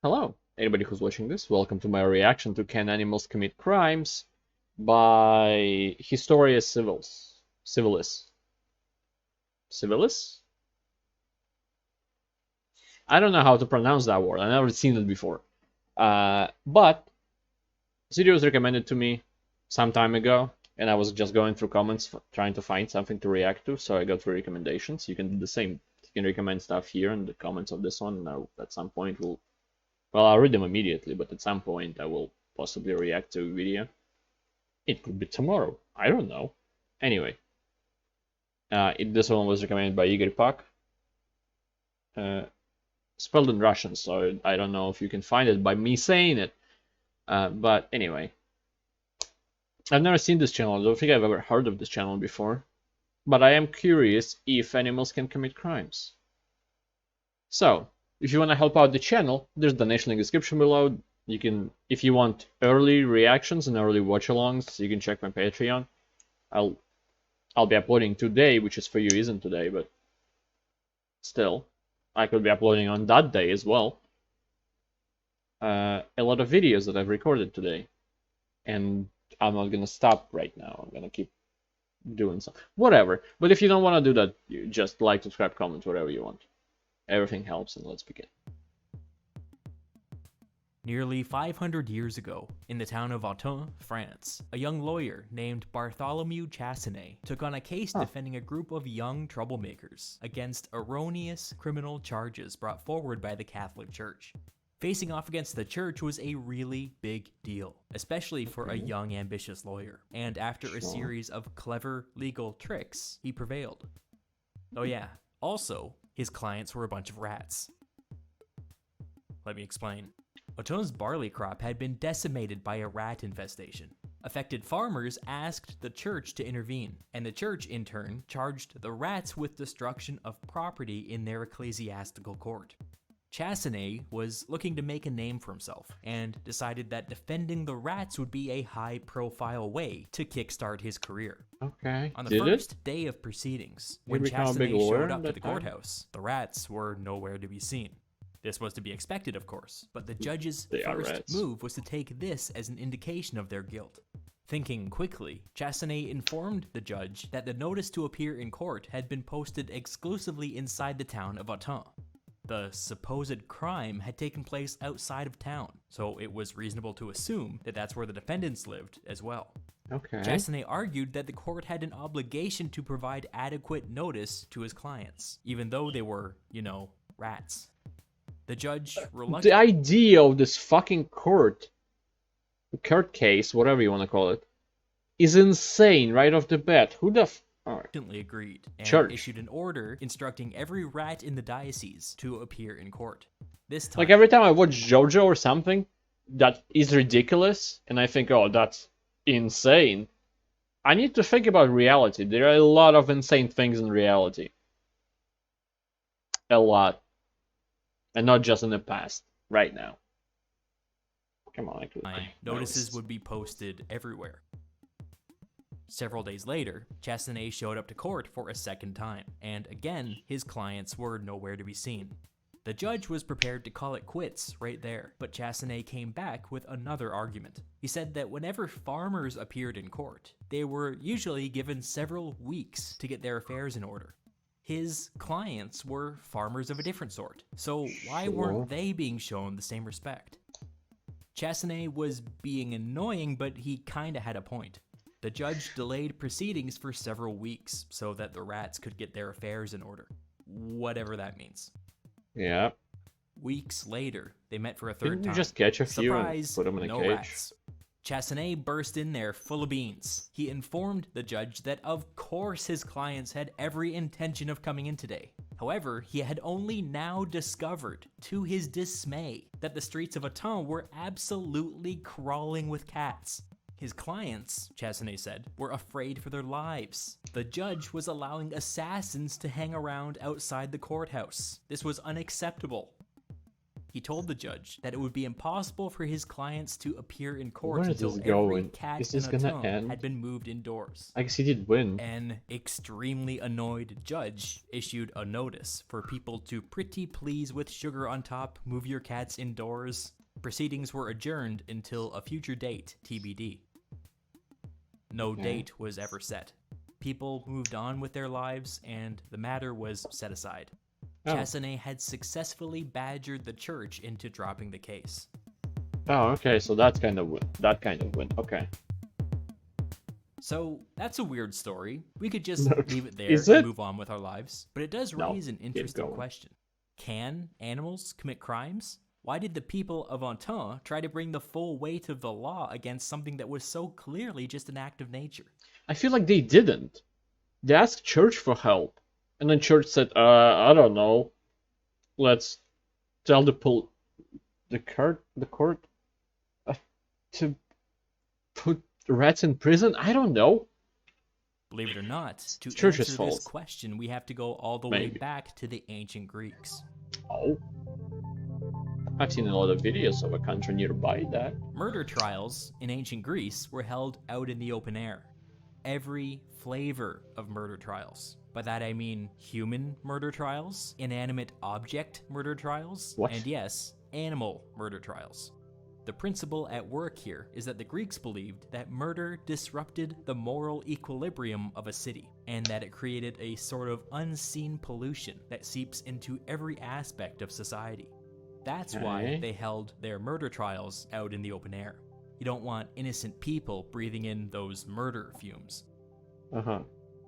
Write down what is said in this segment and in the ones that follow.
Hello, anybody who's watching this, welcome to my reaction to Can Animals Commit Crimes by Historia Civilis. Civilis? I don't know how to pronounce that word, I've never seen it before. But this video was recommended to me some time ago, and I was just going through comments trying to find something to react to, so I got 3 recommendations. You can do the same. You can recommend stuff here in the comments of this one, and at some point I'll read them immediately, but at some point I will possibly react to a video. It could be tomorrow. I don't know. Anyway, this one was recommended by Igor Pak. Spelled in Russian, so I don't know if you can find it by me saying it. But anyway, I've never seen this channel. I don't think I've ever heard of this channel before. But I am curious if animals can commit crimes. So, if you want to help out the channel, there's a donation link in the description below. You can, if you want early reactions and early watch-alongs, you can check my Patreon. I'll be uploading today, which is for you isn't today, but still, I could be uploading on that day as well. A lot of videos that I've recorded today, and I'm not gonna stop right now. I'm gonna keep doing some whatever. But if you don't want to do that, you just like, subscribe, comment, whatever you want. Everything helps, and let's begin. Nearly 500 years ago, in the town of Autun, France, a young lawyer named Bartholomew Chassenet took on a case defending a group of young troublemakers against erroneous criminal charges brought forward by the Catholic Church. Facing off against the church was a really big deal, especially for a young, ambitious lawyer, and after a series of clever legal tricks, he prevailed. Oh yeah, also, his clients were a bunch of rats. Let me explain. Autun's barley crop had been decimated by a rat infestation. Affected farmers asked the church to intervene, and the church, in turn, charged the rats with destruction of property in their ecclesiastical court. Chassenet was looking to make a name for himself, and decided that defending the rats would be a high-profile way to kickstart his career. Okay. On the first day of proceedings, when Chassenet showed up to the courthouse, the rats were nowhere to be seen. This was to be expected, of course, but the judge's first move was to take this as an indication of their guilt. Thinking quickly, Chassenet informed the judge that the notice to appear in court had been posted exclusively inside the town of Autun. The supposed crime had taken place outside of town, so it was reasonable to assume that that's where the defendants lived as well. Okay. Chassenet argued that the court had an obligation to provide adequate notice to his clients, even though they were, rats. The judge reluctantly... The idea of this fucking court case, whatever you want to call it, is insane right off the bat. Who the agreed and issued an order instructing every rat in the diocese to appear in court. This time, like every time I watch JoJo or something that is ridiculous, and I think, oh, that's insane, I need to think about reality. There are a lot of insane things in reality. A lot. And not just in the past, right now. Come on, notices would be posted everywhere. Several days later, Chassenet showed up to court for a second time, and again, his clients were nowhere to be seen. The judge was prepared to call it quits right there, but Chassenet came back with another argument. He said that whenever farmers appeared in court, they were usually given several weeks to get their affairs in order. His clients were farmers of a different sort, so why weren't they being shown the same respect? Chassenet was being annoying, but he kinda had a point. The judge delayed proceedings for several weeks so that the rats could get their affairs in order. Whatever that means. Yeah. Weeks later, they met for a third time. Didn't you just catch a few Surprise, and put them in a no cage? Rats. Chassenet burst in there full of beans. He informed the judge that of course his clients had every intention of coming in today. However, he had only now discovered, to his dismay, that the streets of Autun were absolutely crawling with cats. His clients, Chassenet said, were afraid for their lives. The judge was allowing assassins to hang around outside the courthouse. This was unacceptable. He told the judge that it would be impossible for his clients to appear in court Where is until this every going? cat Is in this gonna Autun end? had been moved indoors. I guess he did win. An extremely annoyed judge issued a notice for people to pretty please with sugar on top, move your cats indoors. Proceedings were adjourned until a future date, TBD. No date was ever set. People moved on with their lives, and the matter was set aside. Oh. Chassanet had successfully badgered the church into dropping the case. Oh, okay, so that's kind of win. Okay. So that's a weird story. We could just leave it there Is and it? move on with our lives. But it does No, raise an keep interesting going. question. Can animals commit crimes? Why did the people of Autun try to bring the full weight of the law against something that was so clearly just an act of nature? I feel like they didn't. They asked church for help, and then church said, I don't know. Let's tell the court to put rats in prison. I don't know. Believe it or not, to Church's answer fault. this question, we have to go all the way Maybe. back to the ancient Greeks. Oh. I've seen a lot of videos of a country nearby that. Murder trials in ancient Greece were held out in the open air. Every flavor of murder trials. By that I mean human murder trials, inanimate object murder trials, What? and yes, animal murder trials. The principle at work here is that the Greeks believed that murder disrupted the moral equilibrium of a city, and that it created a sort of unseen pollution that seeps into every aspect of society. That's why they held their murder trials out in the open air. You don't want innocent people breathing in those murder fumes. Uh-huh.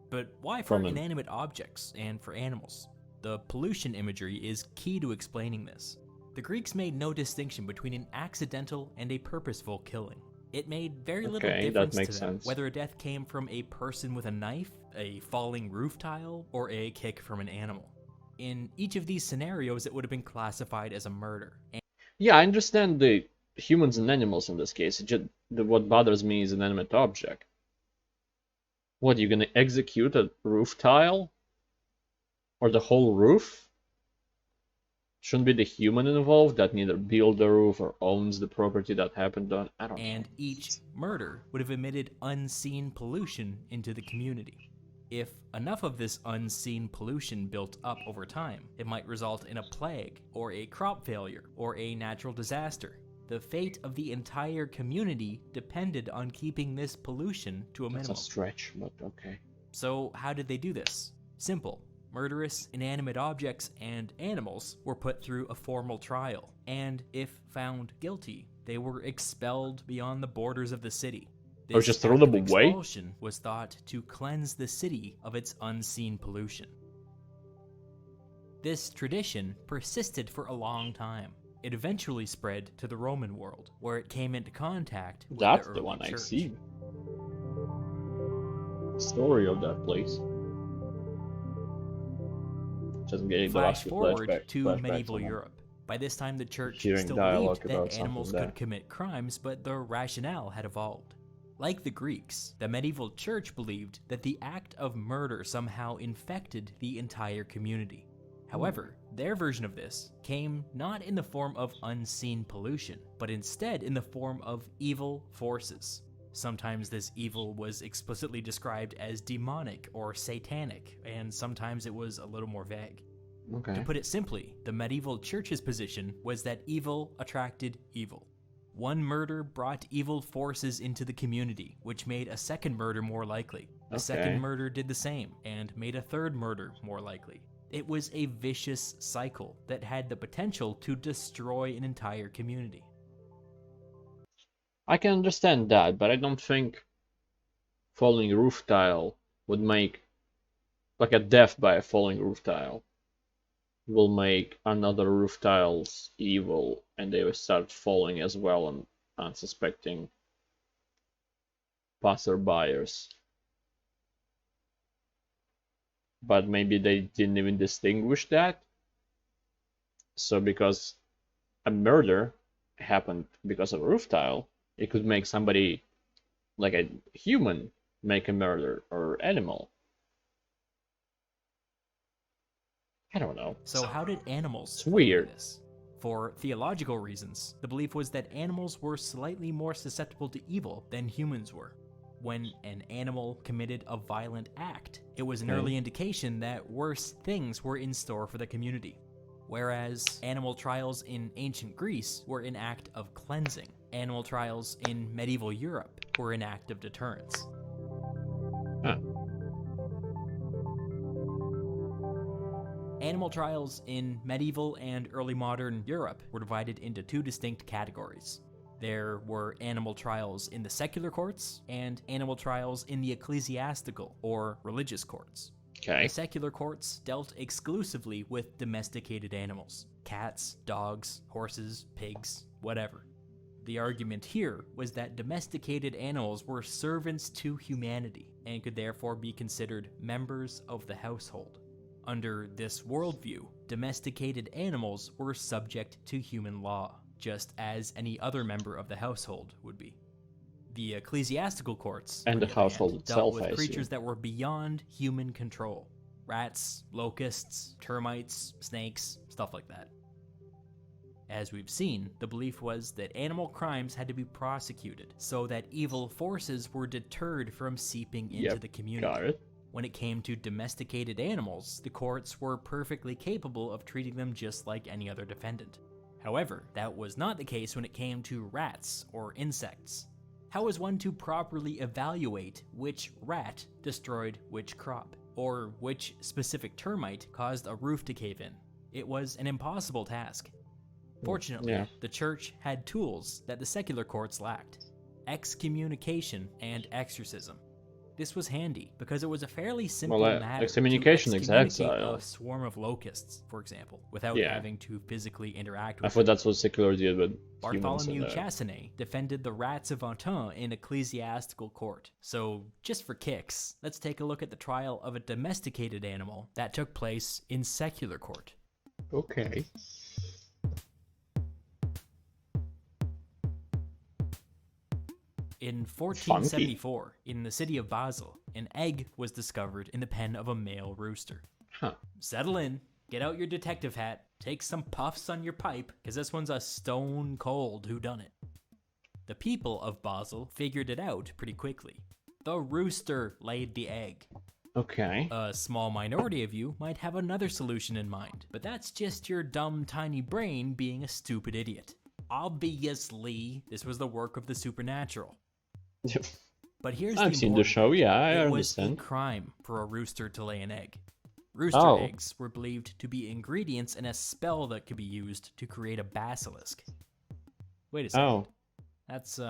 But why for inanimate objects and for animals? The pollution imagery is key to explaining this. The Greeks made no distinction between an accidental and a purposeful killing. It made very little difference to them whether a death came from a person with a knife, a falling roof tile, or a kick from an animal. In each of these scenarios, it would have been classified as a murder. Yeah, I understand the humans and animals in this case. What bothers me is an inanimate object. What, you gonna execute a roof tile? Or the whole roof? Shouldn't be the human involved that neither built the roof or owns the property that happened on? I don't know. And each murder would have emitted unseen pollution into the community. If enough of this unseen pollution built up over time, it might result in a plague, or a crop failure, or a natural disaster. The fate of the entire community depended on keeping this pollution to a minimum. That's a stretch, but okay. So how did they do this? Simple. Murderous, inanimate objects and animals were put through a formal trial, and if found guilty, they were expelled beyond the borders of the city. This just throw them away? Expulsion was thought to cleanse the city of its unseen pollution. This tradition persisted for a long time. It eventually spread to the Roman world, where it came into contact with That's the the early one I church. see. Story of that place. Just getting Flash forward to flashback medieval someone. Europe. By this time, the church Hearing still dialogue believed about that animals something could commit crimes, but the rationale had evolved. Like the Greeks, the medieval church believed that the act of murder somehow infected the entire community. However, their version of this came not in the form of unseen pollution, but instead in the form of evil forces. Sometimes this evil was explicitly described as demonic or satanic, and sometimes it was a little more vague. Okay. To put it simply, the medieval church's position was that evil attracted evil. One murder brought evil forces into the community, which made a second murder more likely. A second murder did the same, and made a third murder more likely. It was a vicious cycle that had the potential to destroy an entire community. I can understand that, but I don't think falling roof tile would make, like a death by a falling roof tile, will make another roof tiles evil, and they will start falling as well on unsuspecting passerbyers. But maybe they didn't even distinguish that. So because a murder happened because of a roof tile, it could make somebody, like a human, make a murder, or animal. I don't know. So how did animals It's play weird. into this? For theological reasons, the belief was that animals were slightly more susceptible to evil than humans were. When an animal committed a violent act, it was an early indication that worse things were in store for the community. Whereas animal trials in ancient Greece were an act of cleansing, animal trials in medieval Europe were an act of deterrence. Animal trials in medieval and early modern Europe were divided into two distinct categories. There were animal trials in the secular courts and animal trials in the ecclesiastical or religious courts. Okay. The secular courts dealt exclusively with domesticated animals: cats, dogs, horses, pigs, whatever. The argument here was that domesticated animals were servants to humanity and could therefore be considered members of the household. Under this worldview, domesticated animals were subject to human law, just as any other member of the household would be. The ecclesiastical courts, and the household dealt itself, with creatures that were beyond human control. Rats, locusts, termites, snakes, stuff like that. As we've seen, the belief was that animal crimes had to be prosecuted so that evil forces were deterred from seeping into the community. Got it. When it came to domesticated animals, the courts were perfectly capable of treating them just like any other defendant. However, that was not the case when it came to rats or insects. How was one to properly evaluate which rat destroyed which crop, or which specific termite caused a roof to cave in? It was an impossible task. Fortunately, the church had tools that the secular courts lacked: excommunication and exorcism. This was handy because it was a fairly simple matter excommunication to is excommunicate exile. a swarm of locusts, for example, without having to physically interact with I thought that's what secular did with Bartholomew humans. Chassenet defended the rats of Autun in ecclesiastical court. So, just for kicks, let's take a look at the trial of a domesticated animal that took place in secular court. Okay. In 1474, in the city of Basel, an egg was discovered in the pen of a male rooster. Settle in, get out your detective hat, take some puffs on your pipe, because this one's a stone cold whodunit. The people of Basel figured it out pretty quickly. The rooster laid the egg. Okay. A small minority of you might have another solution in mind, but that's just your dumb, tiny brain being a stupid idiot. Obviously, this was the work of the supernatural. But here's I've seen the show, I understand. understand. It was a crime for a rooster to lay an egg. Rooster eggs were believed to be ingredients in a spell that could be used to create a basilisk. Wait a second. That's,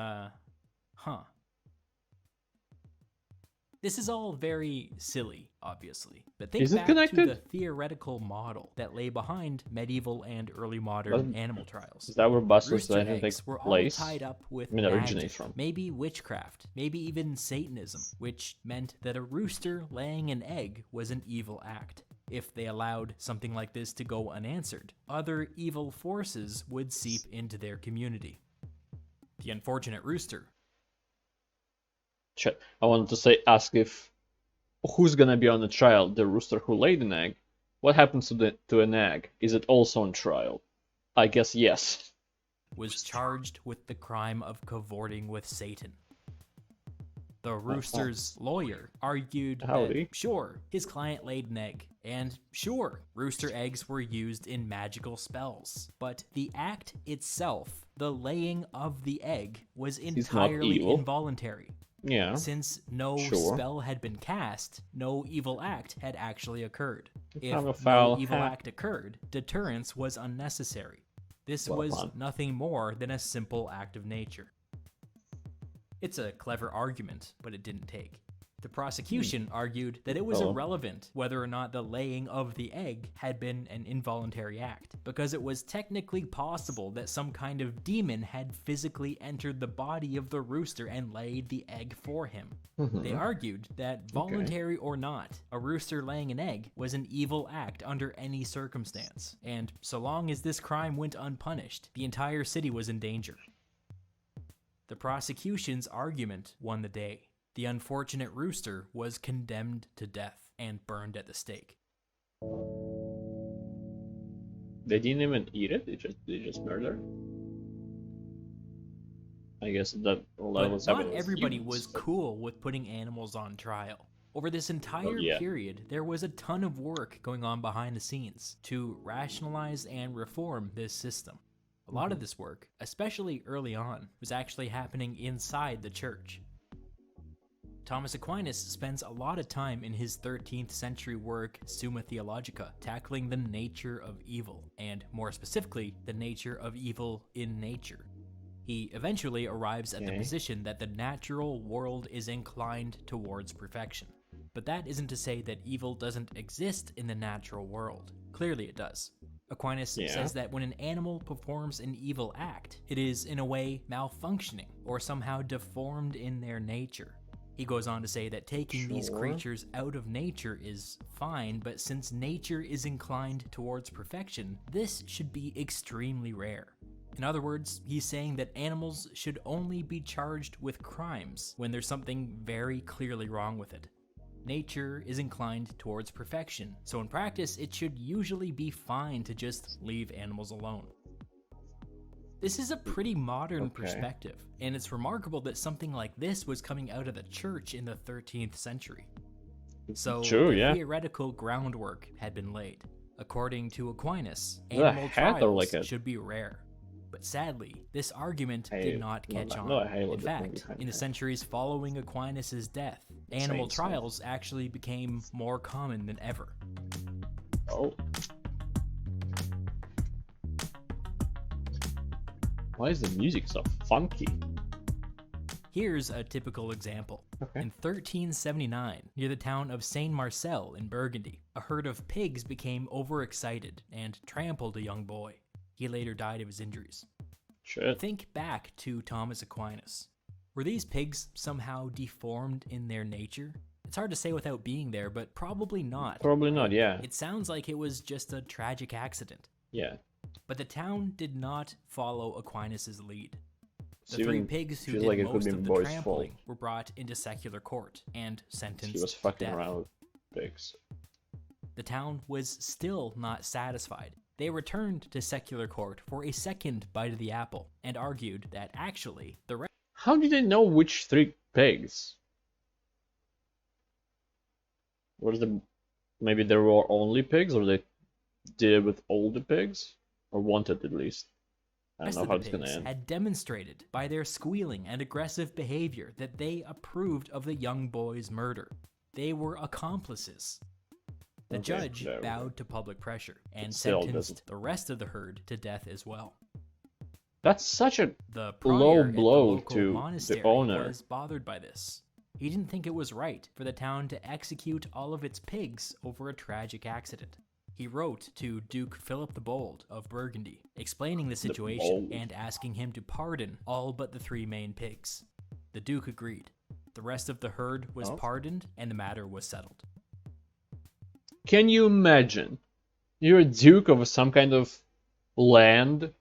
This is all very silly, obviously, but think back to the theoretical model that lay behind medieval and early modern animal trials. Is that where basilisk Rooster eggs were all tied up with magic, maybe witchcraft, maybe even Satanism, which meant that a rooster laying an egg was an evil act. If they allowed something like this to go unanswered, other evil forces would seep into their community. The unfortunate rooster. I wanted to ask if who's gonna be on the trial? The rooster who laid an egg? What happens to an egg? Is it also on trial? I guess yes. Was charged with the crime of cavorting with Satan. The rooster's lawyer argued that, sure, his client laid an egg, and sure, rooster eggs were used in magical spells, but the act itself, the laying of the egg, was entirely involuntary. Yeah. Since no spell had been cast, no evil act had actually occurred. If no evil act occurred, deterrence was unnecessary. This was nothing more than a simple act of nature. It's a clever argument, but it didn't take. The prosecution argued that it was irrelevant whether or not the laying of the egg had been an involuntary act, because it was technically possible that some kind of demon had physically entered the body of the rooster and laid the egg for him. They argued that, voluntary or not, a rooster laying an egg was an evil act under any circumstance, and so long as this crime went unpunished, the entire city was in danger. The prosecution's argument won the day. The unfortunate rooster was condemned to death and burned at the stake. They didn't even eat it. They just murdered. I guess that But was not happening with everybody humans. was But, cool with putting animals on trial. Over this well, entire yeah. period, there was a ton of work going on behind the scenes to rationalize and reform this system. A lot of this work, especially early on, was actually happening inside the church. Thomas Aquinas spends a lot of time in his 13th century work Summa Theologica tackling the nature of evil, and more specifically, the nature of evil in nature. He eventually arrives at the position that the natural world is inclined towards perfection. But that isn't to say that evil doesn't exist in the natural world. Clearly it does. Aquinas says that when an animal performs an evil act, it is in a way malfunctioning or somehow deformed in their nature. He goes on to say that taking these creatures out of nature is fine, but since nature is inclined towards perfection, this should be extremely rare. In other words, he's saying that animals should only be charged with crimes when there's something very clearly wrong with it. Nature is inclined towards perfection, so in practice it should usually be fine to just leave animals alone. This is a pretty modern perspective, and it's remarkable that something like this was coming out of the church in the 13th century. So the theoretical groundwork had been laid. According to Aquinas, animal trials should be rare. But sadly, this argument did not catch on. In fact, in the centuries following Aquinas' death, animal trials actually became more common than ever. Oh. Why is the music so funky? Here's a typical example. In 1379, near the town of Saint-Marcel in Burgundy, a herd of pigs became overexcited and trampled a young boy. He later died of his injuries. Think back to Thomas Aquinas. Were these pigs somehow deformed in their nature? It's hard to say without being there, but probably not. Probably not, yeah. It sounds like it was just a tragic accident. Yeah. But the town did not follow Aquinas' lead. The three pigs who did most of the trampling were brought into secular court and sentenced to death. He was fucking around with pigs. The town was still not satisfied. They returned to secular court for a second bite of the apple and argued that actually the How did they know which three pigs? Maybe there were only pigs, or they did it with all the pigs? Or wanted at least. I don't know how it's gonna end. Had demonstrated by their squealing and aggressive behavior that they approved of the young boy's murder. They were accomplices. The judge bowed to public pressure and sentenced the rest of the herd to death as well. That's such a low blow to the owner. Was bothered by this. He didn't think it was right for the town to execute all of its pigs over a tragic accident. He wrote to Duke Philip the Bold of Burgundy, explaining the situation and asking him to pardon all but the three main pigs. The Duke agreed. The rest of the herd was pardoned and the matter was settled. Can you imagine? You're a duke of some kind of land,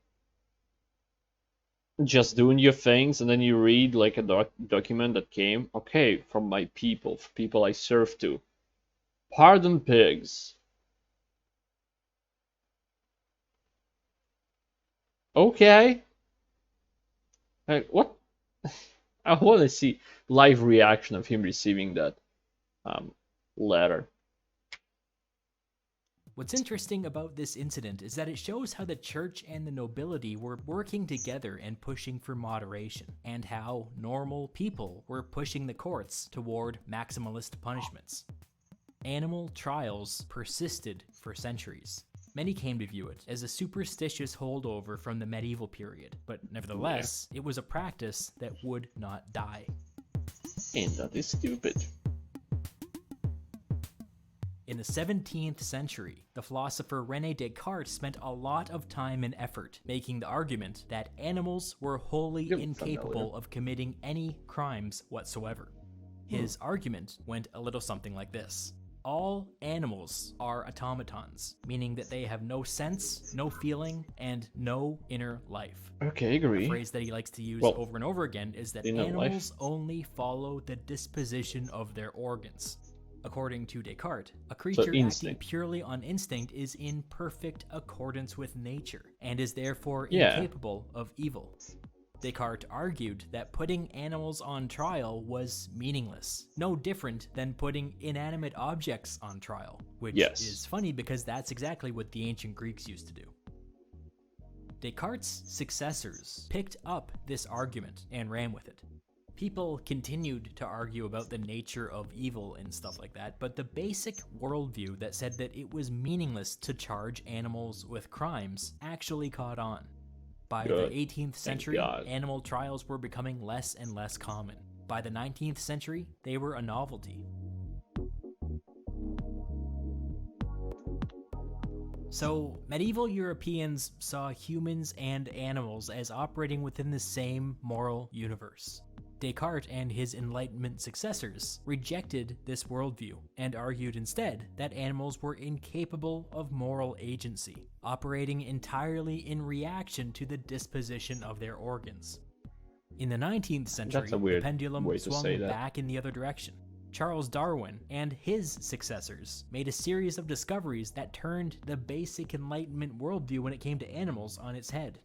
just doing your things, and then you read like a document that came, okay, from my people, for people I serve to. Pardon pigs. Okay. What? I want to see live reaction of him receiving that letter. What's interesting about this incident is that it shows how the church and the nobility were working together and pushing for moderation, and how normal people were pushing the courts toward maximalist punishments. Animal trials persisted for centuries. Many came to view it as a superstitious holdover from the medieval period, but nevertheless, it was a practice that would not die. And that is stupid. In the 17th century, the philosopher René Descartes spent a lot of time and effort making the argument that animals were wholly incapable of committing any crimes whatsoever. His argument went a little something like this. All animals are automatons, meaning that they have no sense, no feeling, and no inner life. Okay, agree. A phrase that he likes to use over and over again is that animals only follow the disposition of their organs. According to Descartes, a So creature acting instinct. purely on instinct is in perfect accordance with nature, and is therefore Yeah. incapable of evil. Descartes argued that putting animals on trial was meaningless, no different than putting inanimate objects on trial, which Yes. is funny because that's exactly what the ancient Greeks used to do. Descartes' successors picked up this argument and ran with it. People continued to argue about the nature of evil and stuff like that, but the basic worldview that said that it was meaningless to charge animals with crimes actually caught on. By Good. the 18th century, God. animal trials were becoming less and less common. By the 19th century, they were a novelty. So, medieval Europeans saw humans and animals as operating within the same moral universe. Descartes and his Enlightenment successors rejected this worldview and argued instead that animals were incapable of moral agency, operating entirely in reaction to the disposition of their organs. In the 19th century, That's a weird the pendulum way to swung say that. back in the other direction. Charles Darwin and his successors made a series of discoveries that turned the basic Enlightenment worldview when it came to animals on its head.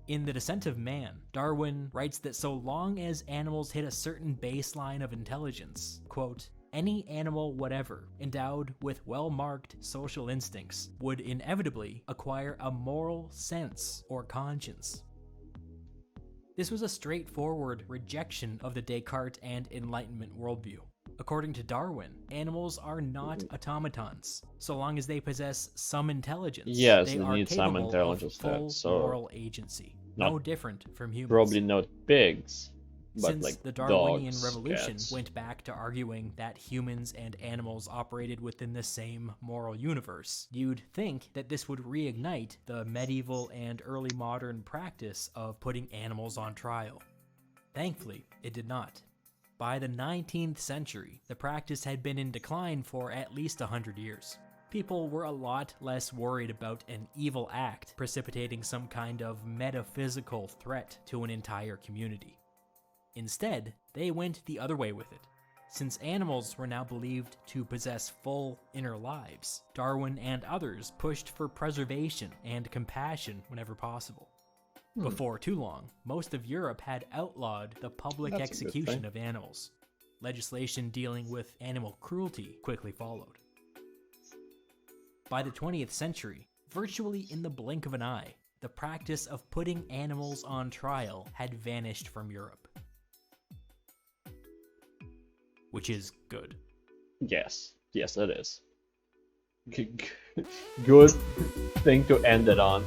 In The Descent of Man, Darwin writes that so long as animals hit a certain baseline of intelligence, quote, any animal whatever endowed with well-marked social instincts would inevitably acquire a moral sense or conscience. This was a straightforward rejection of the Descartes and Enlightenment worldview. According to Darwin, animals are not automatons. So long as they possess some intelligence, Yes, they they are need some capable intelligence, of full so moral agency. No different from humans. Probably not pigs, but Since like the Darwinian dogs, Revolution cats. went back to arguing that humans and animals operated within the same moral universe, you'd think that this would reignite the medieval and early modern practice of putting animals on trial. Thankfully, it did not. By the 19th century, the practice had been in decline for at least 100 years. People were a lot less worried about an evil act precipitating some kind of metaphysical threat to an entire community. Instead, they went the other way with it. Since animals were now believed to possess full inner lives, Darwin and others pushed for preservation and compassion whenever possible. Before too long, most of Europe had outlawed the public That's a good execution thing. of animals. Legislation dealing with animal cruelty quickly followed. By the 20th century, virtually in the blink of an eye, the practice of putting animals on trial had vanished from Europe. Which is good. Yes, yes, it is. Good thing to end it on.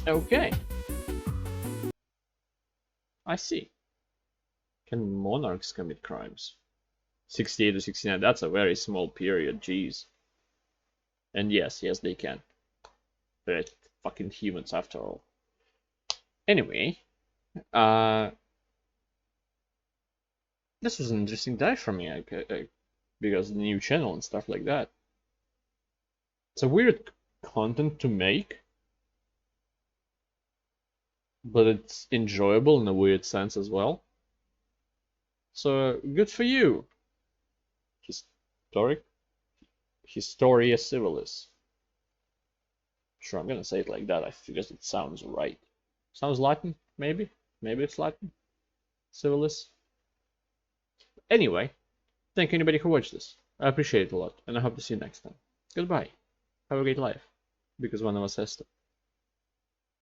Okay. I see. Can monarchs commit crimes? 68 to 69, that's a very small period, jeez. And yes, they can. They're fucking humans after all. Anyway, this was an interesting dive for me, because the new channel and stuff like that. It's a weird content to make, but it's enjoyable in a weird sense as well. So good for you, Historia Civilis. Sure, I'm gonna say it like that. I guess it sounds right. Sounds Latin, maybe? Maybe it's Latin. Civilis. Anyway, thank you anybody who watched this. I appreciate it a lot, and I hope to see you next time. Goodbye. Have a great life, because one of us has to.